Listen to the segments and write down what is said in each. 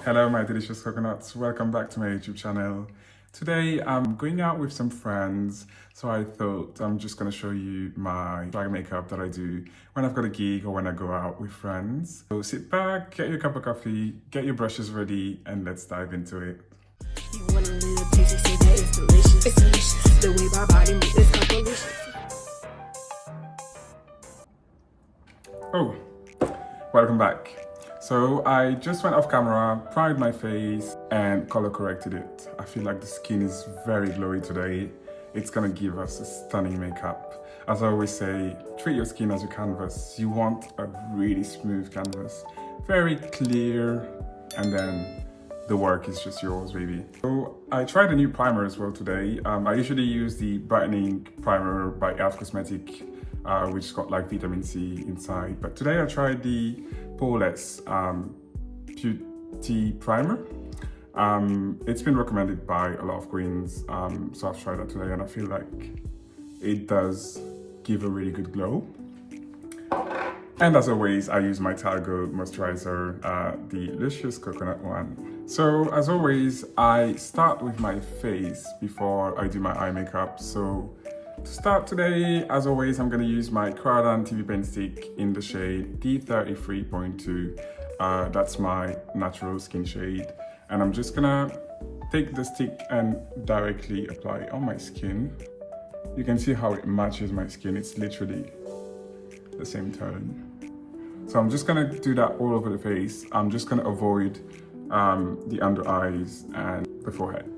Hello my delicious coconuts, welcome back to my YouTube channel. Today I'm going out with some friends, so I thought I'm just going to show you my swag makeup that I do when I've got a gig or when I go out with friends. So sit back, get your cup of coffee, get your brushes ready, and let's dive into it. You want a little piece, say that it's delicious. It's delicious. The way my body moves is delicious. Oh, welcome back. So I just went off camera, primed my face and color corrected it. I feel like the skin is very glowy today. It's gonna give us a stunning makeup. As I always say, treat your skin as your canvas. You want a really smooth canvas, very clear, and then the work is just yours, baby. So I tried a new primer as well today. I usually use the brightening primer by e.l.f. Cosmetic, which got like vitamin C inside. But today I tried the Poreless Beauty Primer. It's been recommended by a lot of queens, so I've tried that today and I feel like it does give a really good glow. And as always, I use my Talgo moisturizer, the Luscious Coconut one. So as always, I start with my face before I do my eye makeup. So to start today, as always, I'm going to use my Ceradan TV Paint Stick in the shade D33.2. That's my natural skin shade. And I'm just going to take the stick and directly apply it on my skin. You can see how it matches my skin. It's literally the same tone. So I'm just going to do that all over the face. I'm just going to avoid the under eyes and the forehead.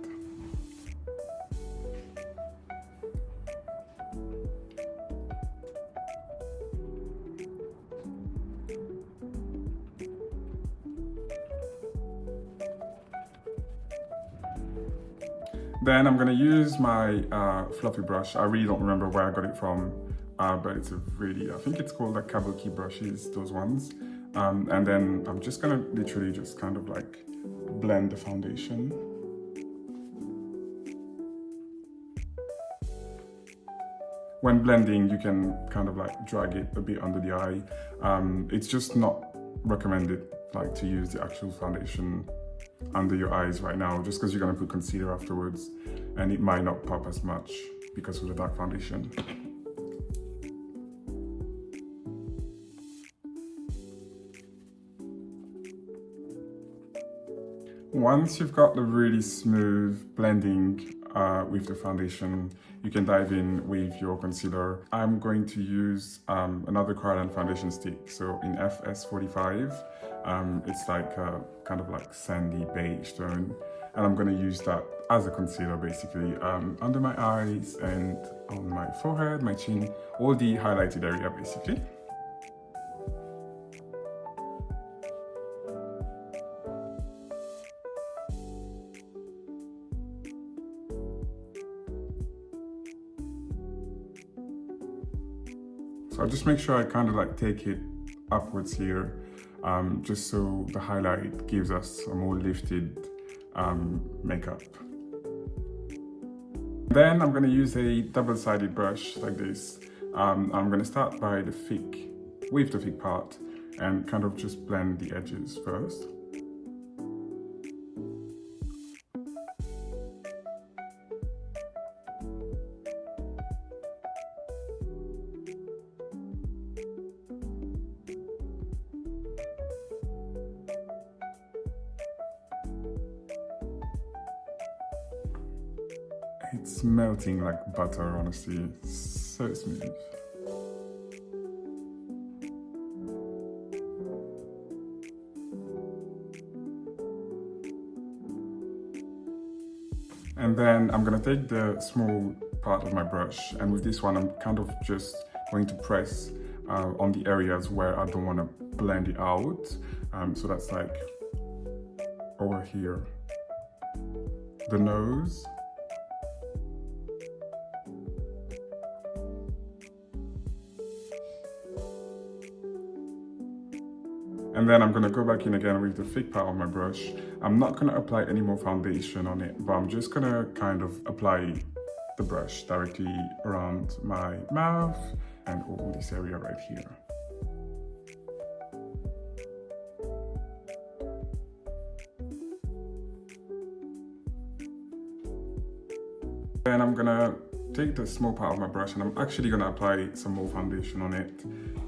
Then I'm going to use my fluffy brush. I really don't remember where I got it from, but it's a really, I think it's called like Kabuki brushes, those ones. And then I'm just going to literally just kind of like blend the foundation. When blending, you can kind of like drag it a bit under the eye. It's just not recommended like to use the actual foundation under your eyes right now, just because you're going to put concealer afterwards and it might not pop as much because of the dark foundation. Once you've got the really smooth blending with the foundation, you can dive in with your concealer. I'm going to use another Ceradan foundation stick, so in FS45. It's like a kind of like sandy beige tone, and I'm going to use that as a concealer basically under my eyes and on my forehead, my chin, all the highlighted area basically. So I'll just make sure I kind of like take it upwards here, just so the highlight gives us a more lifted makeup. Then I'm going to use a double-sided brush like this. I'm going to start by the thick part and kind of just blend the edges first. It's melting like butter, honestly. It's so smooth. And then I'm gonna take the small part of my brush, and with this one I'm kind of just going to press on the areas where I don't want to blend it out. So that's like over here, the nose, and then I'm going to go back in again with the thick part of my brush. I'm not going to apply any more foundation on it, but I'm just going to kind of apply the brush directly around my mouth and all this area right here. Then I'm gonna take the small part of my brush and I'm actually gonna apply some more foundation on it.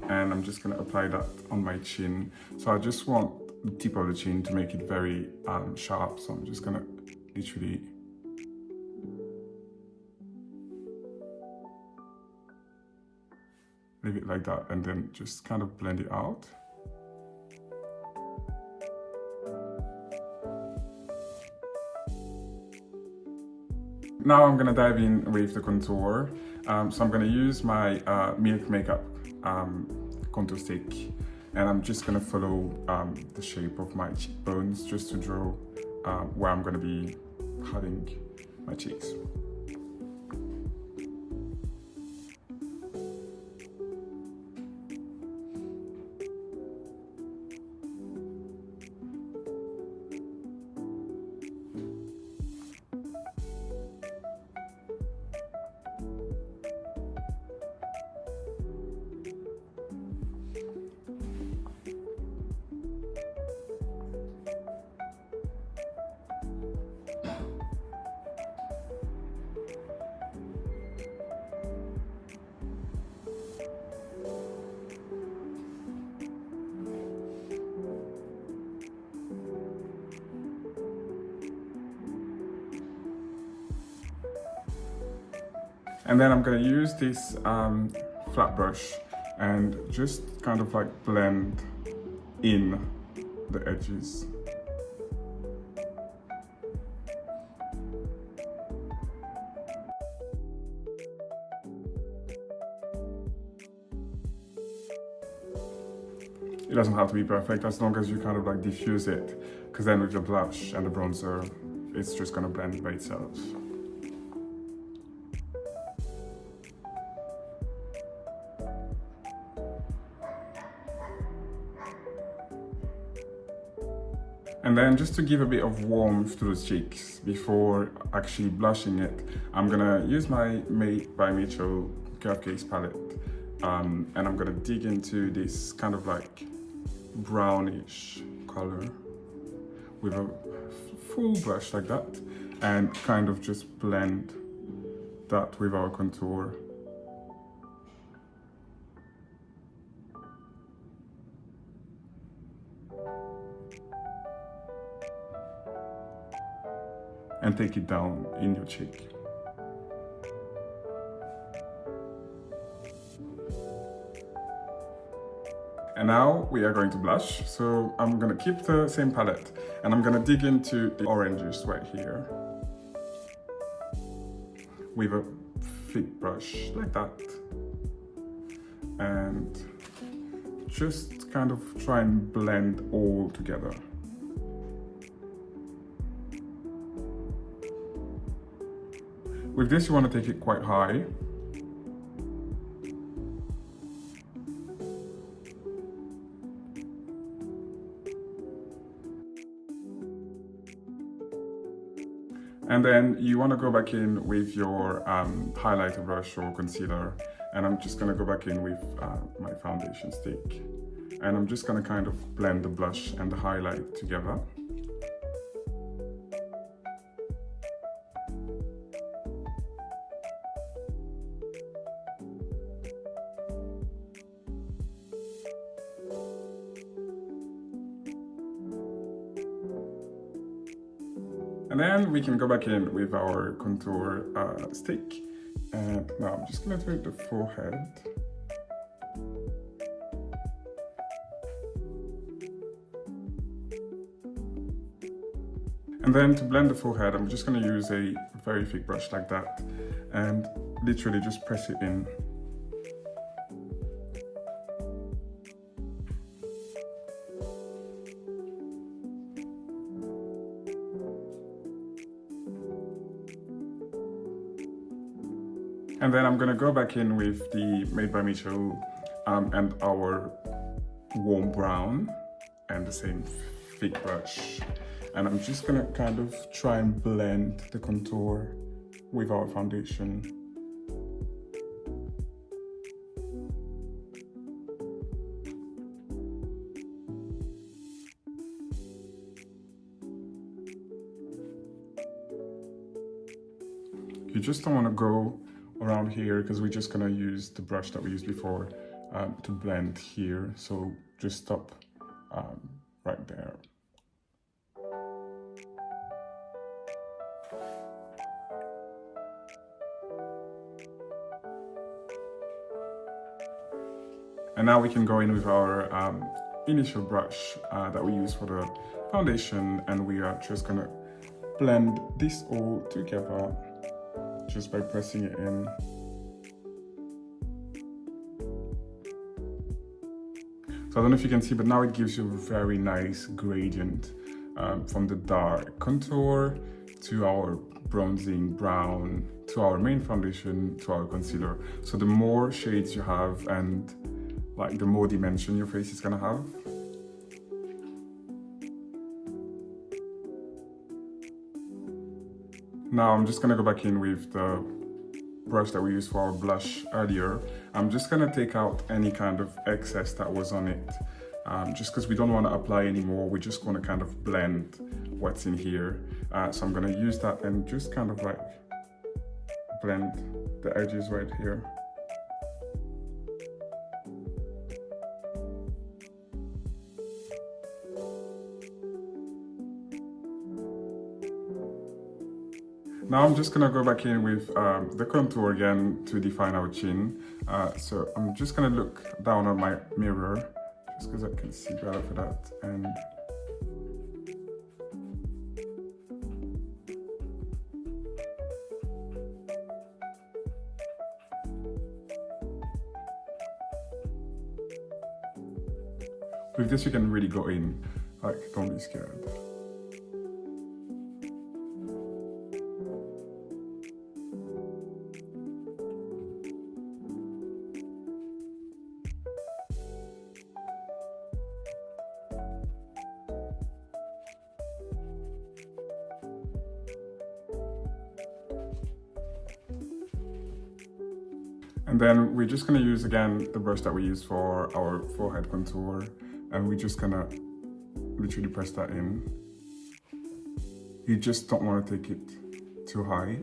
And I'm just gonna apply that on my chin. So I just want the tip of the chin to make it very sharp. So I'm just gonna literally leave it like that and then just kind of blend it out. Now I'm gonna dive in with the contour. So I'm gonna use my Milk Makeup contour stick, and I'm just gonna follow the shape of my cheekbones just to draw where I'm gonna be having my cheeks. And then I'm gonna use this flat brush and just kind of like blend in the edges. It doesn't have to be perfect as long as you kind of like diffuse it, because then with the blush and the bronzer, it's just gonna blend by itself. And then just to give a bit of warmth to the cheeks before actually blushing it, I'm gonna use my Made by Mitchell Curve Case palette, and I'm gonna dig into this kind of like brownish color with a full brush like that, and kind of just blend that with our contour. And take it down in your cheek. And now we are going to blush. So I'm gonna keep the same palette and I'm gonna dig into the oranges right here with a thick brush like that. And just kind of try and blend all together. With this, you want to take it quite high. And then you want to go back in with your highlighter brush or concealer. And I'm just going to go back in with my foundation stick. And I'm just going to kind of blend the blush and the highlight together. And then we can go back in with our contour stick. And now I'm just gonna do the forehead. And then to blend the forehead, I'm just gonna use a very thick brush like that and literally just press it in. And then I'm gonna go back in with the Made by Mitchell and our warm brown and the same thick brush. And I'm just gonna kind of try and blend the contour with our foundation. You just don't want to go around here because we're just gonna use the brush that we used before to blend here. So just stop right there. And now we can go in with our initial brush that we use for the foundation, and we are just gonna blend this all together just by pressing it in. So I don't know if you can see, but now it gives you a very nice gradient from the dark contour to our bronzing brown to our main foundation to our concealer. So the more shades you have and like the more dimension your face is gonna have. Now I'm just gonna go back in with the brush that we used for our blush earlier. I'm just gonna take out any kind of excess that was on it, just because we don't want to apply anymore. We're just gonna kind of blend what's in here. So I'm gonna use that and just kind of like blend the edges right here. Now I'm just gonna go back in with the contour again to define our chin. So I'm just gonna look down on my mirror just because I can see better for that. And with this you can really go in, like don't be scared. And then we're just gonna use again the brush that we used for our forehead contour, and we're just gonna literally press that in. You just don't want to take it too high.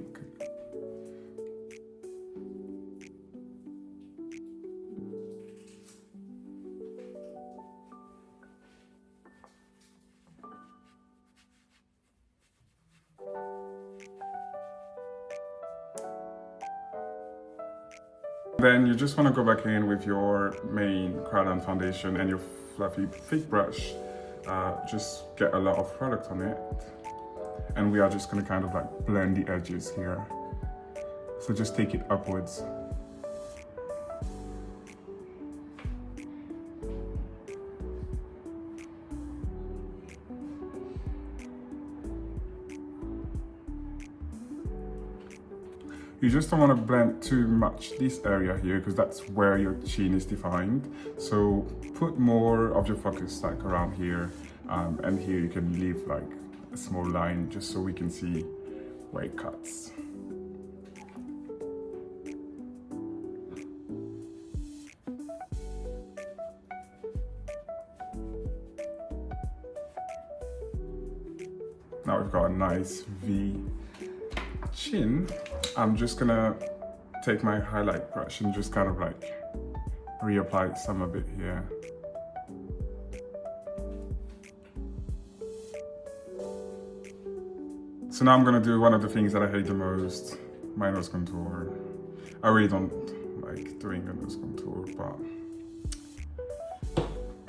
Then you just want to go back in with your main crown foundation and your fluffy thick brush. Just get a lot of product on it. And we are just going to kind of like blend the edges here. So just take it upwards. You just don't want to blend too much this area here because that's where your chin is defined. So put more of your focus like around here, and here you can leave like a small line just so we can see where it cuts. Now we've got a nice V chin. I'm just gonna take my highlight brush and just kind of like reapply some of it here. So now I'm gonna do one of the things that I hate the most, my nose contour. I really don't like doing a nose contour, but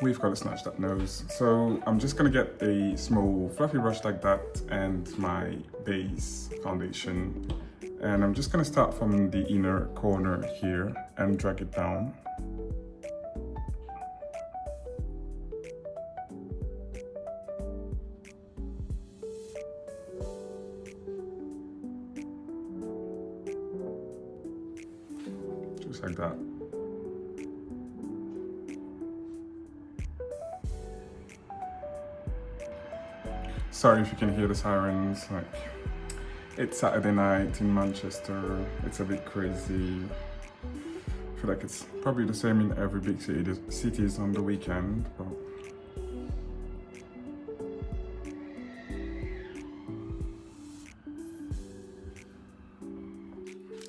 we've got to snatch that nose. So I'm just gonna get a small fluffy brush like that and my base foundation. And I'm just gonna start from the inner corner here and drag it down. Just like that. Sorry if you can hear the sirens, like, it's Saturday night in Manchester. It's a bit crazy. I feel like it's probably the same in every big city. The cities on the weekend, but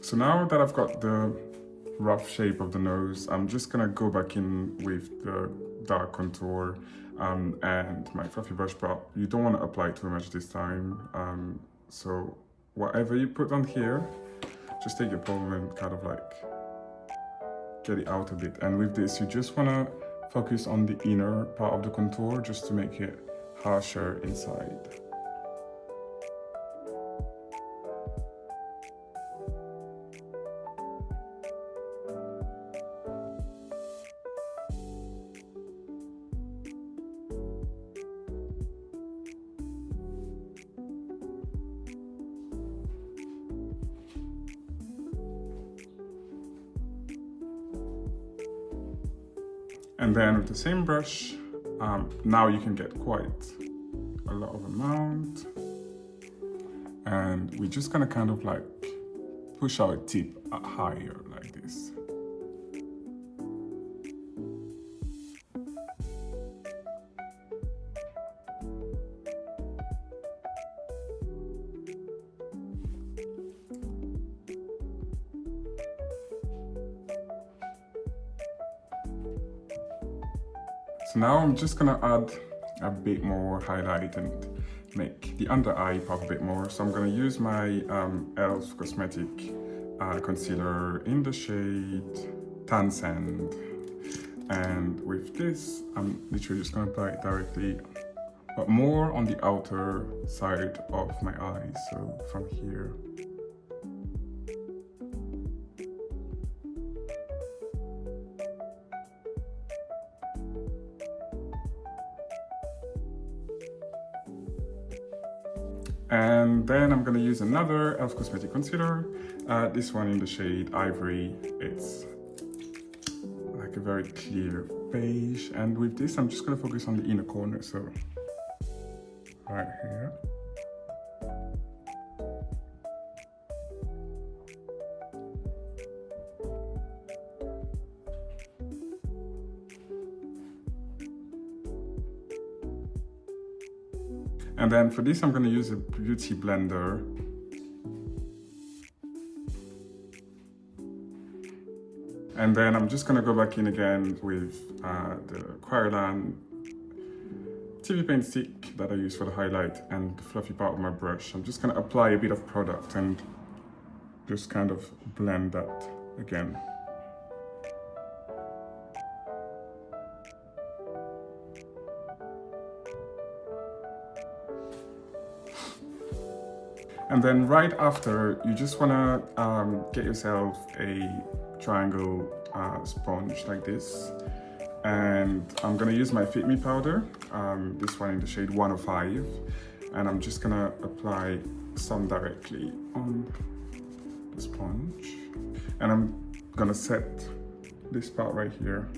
So now that I've got the rough shape of the nose, I'm just gonna go back in with the dark contour and my fluffy brush, but you don't want to apply too much this time. So whatever you put on here, just take your palm and kind of like get it out a bit. And with this, you just want to focus on the inner part of the contour just to make it harsher inside. And then with the same brush, now you can get quite a lot of amount. And we're just gonna kind of like push our tip higher like this. So now I'm just gonna add a bit more highlight and make the under eye pop a bit more. So I'm gonna use my e.l.f. Cosmetic concealer in the shade Tan Sand. And with this, I'm literally just gonna apply it directly, but more on the outer side of my eyes, so from here. And then I'm gonna use another e.l.f. Cosmetic concealer, this one in the shade Ivory. It's like a very clear beige. And with this, I'm just gonna focus on the inner corner, so right here. And then for this, I'm going to use a beauty blender. And then I'm just going to go back in again with the Quarelan TV paint stick that I use for the highlight and the fluffy part of my brush. I'm just going to apply a bit of product and just kind of blend that again. And then right after, you just wanna get yourself a triangle sponge like this. And I'm gonna use my Fit Me powder, this one in the shade 105. And I'm just gonna apply some directly on the sponge. And I'm gonna set this part right here.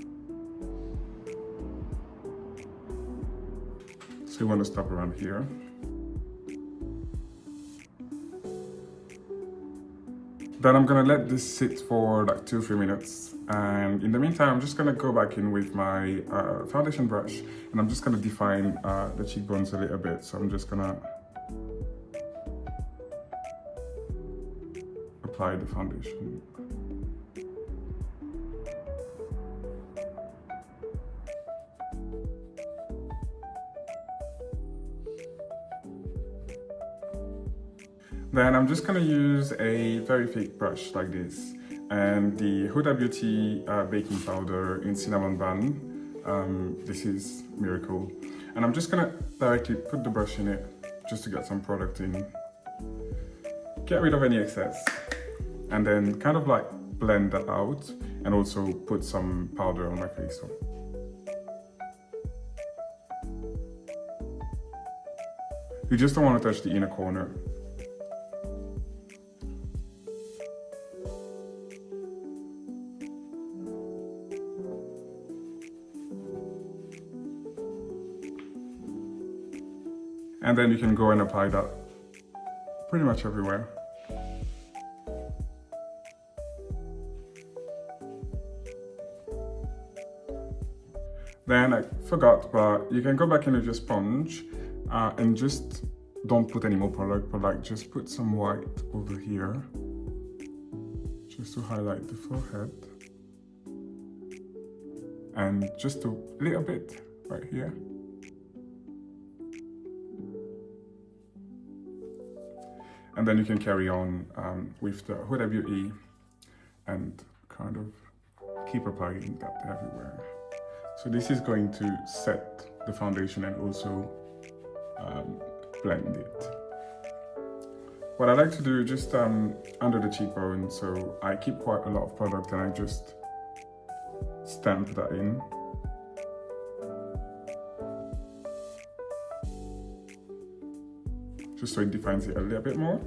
So you wanna stop around here. Then I'm gonna let this sit for like 2-3 minutes. And in the meantime, I'm just gonna go back in with my foundation brush and I'm just gonna define the cheekbones a little bit. So I'm just gonna apply the foundation. Then I'm just gonna use a very thick brush like this and the Huda Beauty baking powder in cinnamon bun. This is Miracle. And I'm just gonna directly put the brush in it just to get some product in. Get rid of any excess. And then kind of like blend that out and also put some powder on my face. So. You just don't want to touch the inner corner. And then you can go and apply that pretty much everywhere. Then I forgot, but you can go back in with your sponge and just don't put any more product, but like just put some white over here. just to highlight the forehead. And just a little bit right here. And then you can carry on with the GRWM and kind of keep applying that everywhere. So this is going to set the foundation and also blend it. What I like to do just under the cheekbone, so I keep quite a lot of product and I just stamp that in. Just so it defines it a little bit more.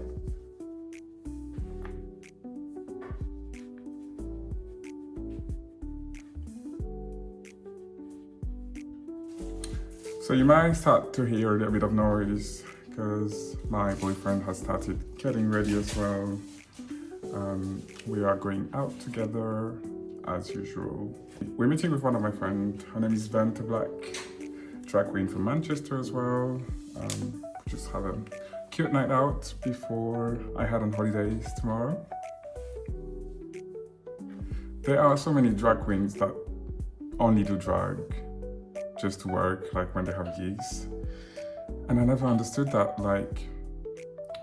So you might start to hear a little bit of noise because my boyfriend has started getting ready as well. We are going out together as usual. We're meeting with one of my friends. Her name is Vanta Black, drag queen from Manchester as well. Just have a cute night out before I head on holidays tomorrow. There are so many drag queens that only do drag just to work, like when they have gigs. And I never understood that. Like,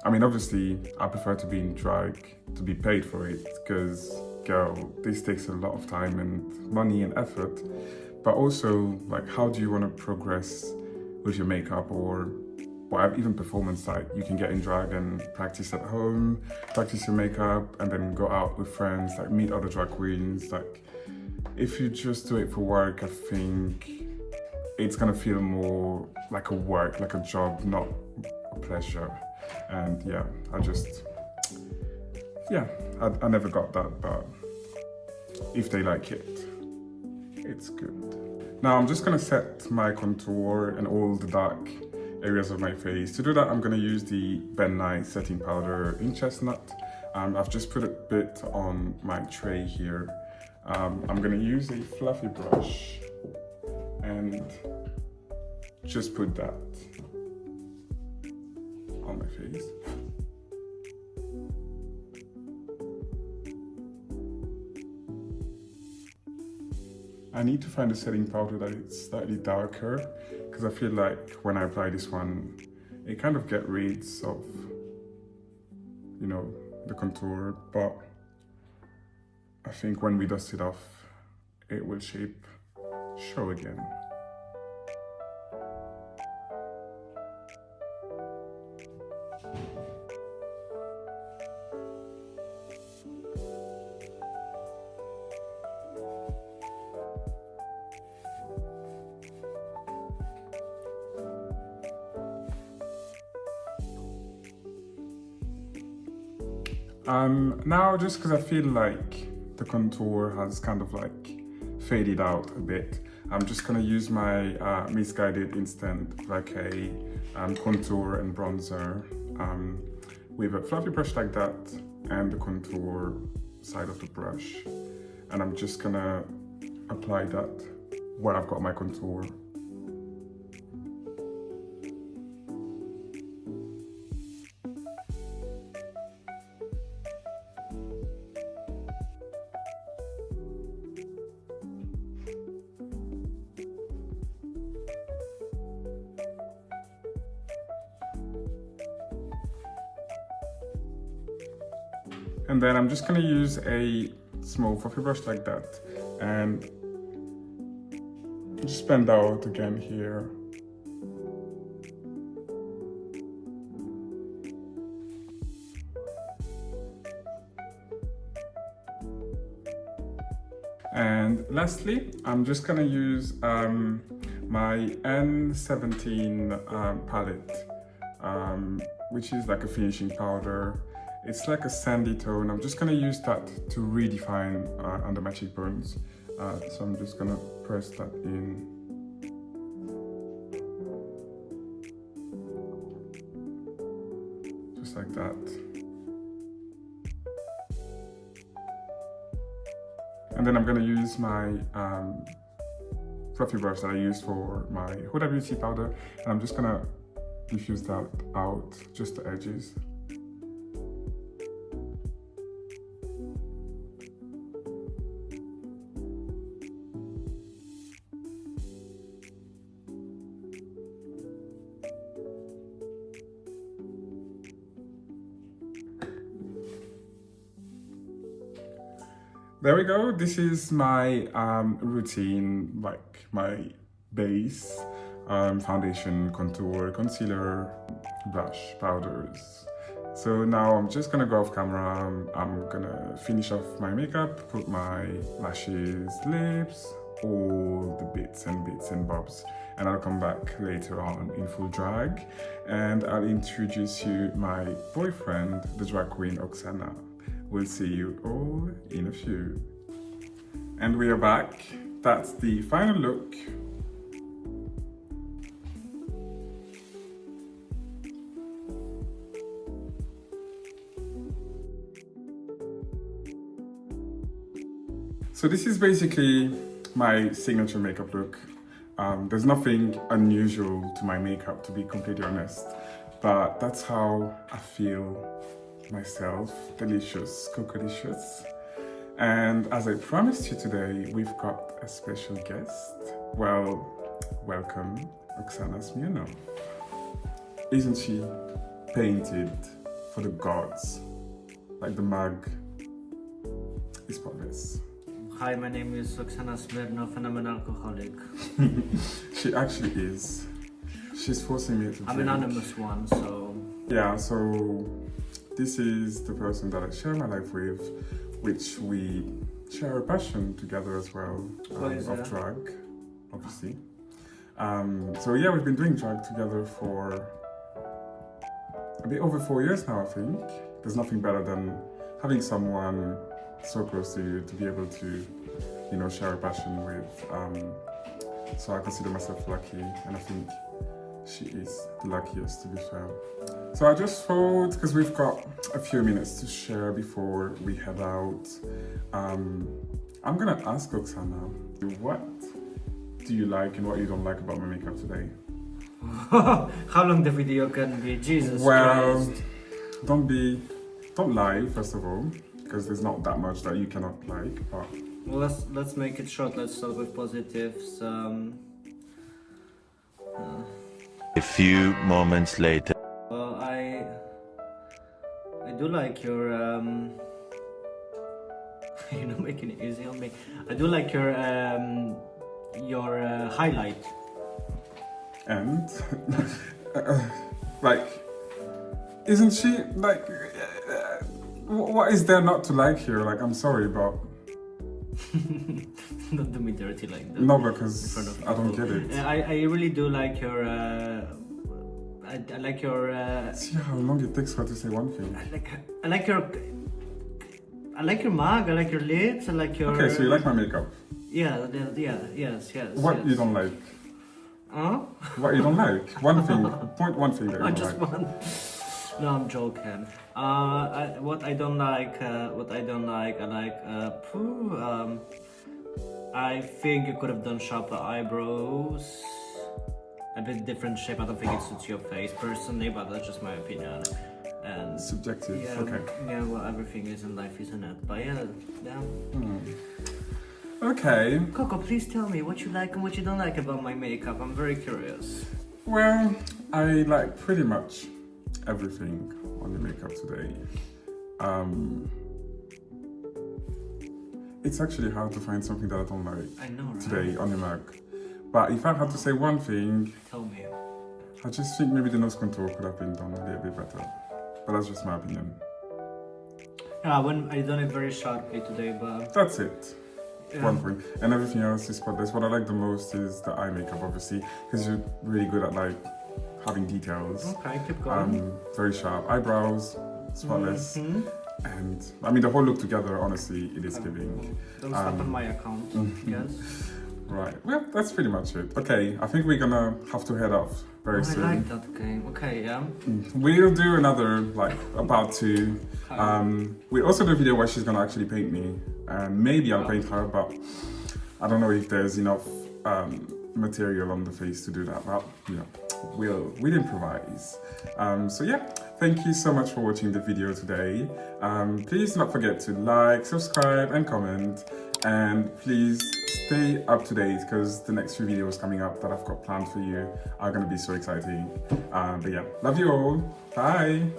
I mean, obviously I prefer to be in drag to be paid for it because, girl, this takes a lot of time and money and effort. But also, like, how do you want to progress with your makeup or whatever, even performance side? You can get in drag and practice at home, practice your makeup, and then go out with friends, like meet other drag queens. Like, if you just do it for work, I think it's gonna feel more like a work, like a job, not a pleasure. And yeah, I never got that, but if they like it, it's good. Now I'm just gonna set my contour and all the dark areas of my face. To do that, I'm gonna use the Ben Nye setting powder in Chestnut. I've just put a bit on my tray here. I'm gonna use a fluffy brush and just put that on my face. I need to find a setting powder that is slightly darker because I feel like when I apply this one, it kind of gets rid of, you know, the contour, but I think when we dust it off, it will show again. Now, just because I feel like the contour has kind of like faded out a bit, I'm just gonna use my Misguided Instant Vacay contour and bronzer with a fluffy brush like that and the contour side of the brush. And I'm just gonna apply that where I've got my contour. And then I'm just gonna use a small fluffy brush like that and just blend out again here. And lastly, I'm just gonna use my N17 palette, which is like a finishing powder. It's like a sandy tone. I'm just gonna use that to redefine under my cheekbones. So I'm just gonna press that in. Just like that. And then I'm gonna use my fluffy brush that I use for my Huda Beauty powder. And I'm just gonna diffuse that out, just the edges. there we go. This is my routine, like my base, foundation, contour, concealer, blush, powders. So now I'm just gonna go off camera. I'm gonna finish off my makeup, put my lashes, lips, all the bits and bobs, and I'll come back later on in full drag, and I'll introduce you my boyfriend, the drag queen Oksana. We'll see you all in a few. And we are back. That's the final look. So this is basically my signature makeup look. There's nothing unusual to my makeup, to be completely honest, but that's how I feel myself, delicious, cocolicious. And as I promised you today, we've got a special guest. Well, welcome, Oksana Smirnov. Isn't she painted for the gods? Like the mug is spotless. Hi, my name is Oksana Smirnov and I'm an alcoholic. She actually is. She's forcing me to drink. I'm an anonymous one, so... Yeah, so this is the person that I share my life with, which we share a passion together as well, of drag, obviously. So yeah, we've been doing drag together for a bit over 4 years now, I think. There's nothing better than having someone so close to you to be able to, you know, share a passion with. So I consider myself lucky, and I think she is the luckiest, to be fair. So I just thought, because we've got a few minutes to share before we head out, I'm gonna ask Oksana, what do you like and what you don't like about my makeup today? How long the video can be? Jesus Well, Christ. don't lie, first of all, because there's not that much that you cannot like, but... Well, let's make it short. Let's start with positives. A few moments later. Well, I do like your you're not making it easy on me. I do like your highlight. And like, isn't she like? What is there not to like here? Like, I'm sorry, but Don't do me dirty like that. no, In because front of I don't people. get it. I really do like your. I like your. See how long it takes her to say one thing. I like your mug. I like your lips. I like your. Okay, so you like my makeup. Yeah. Yes. What yes. you don't like? Huh? What you don't like? One thing. Point one thing that you I don't just like. want. No, I'm joking. What I don't like. I think you could have done sharper eyebrows. A bit different shape. I don't think it suits your face personally, but that's just my opinion. And Subjective. yeah, Okay. yeah. Well, everything is in life, isn't it? But yeah. Okay. Coco, please tell me what you like and what you don't like about my makeup. I'm very curious. Well, I like pretty much everything on the makeup today. It's actually hard to find something that I don't like I know, right? today on the mug. But if I had to say one thing, Tell me. I just think maybe the nose contour could have been done a little bit better. But that's just my opinion. Yeah, I done it very sharply today, but That's it. yeah. One point. And everything else is spotless. What I like the most is the eye makeup, obviously, because you're really good at like having details. Okay, keep going. Very sharp eyebrows, spotless. Mhm. And I mean, the whole look together, honestly, it is giving. Don't stop on my account. Yes. Right. Well, that's pretty much it. Okay, I think we're gonna have to head off very I soon. like that game. Okay, yeah. We'll do another, like, about to. We'll also do a video where she's gonna actually paint me, and maybe I'll paint her, but I don't know if there's enough material on the face to do that. But you know, we'll improvise. So yeah, thank you so much for watching the video today. Please do not forget to like, subscribe, and comment, and please stay up to date because the next few videos coming up that I've got planned for you are going to be so exciting. But yeah, love you all. Bye.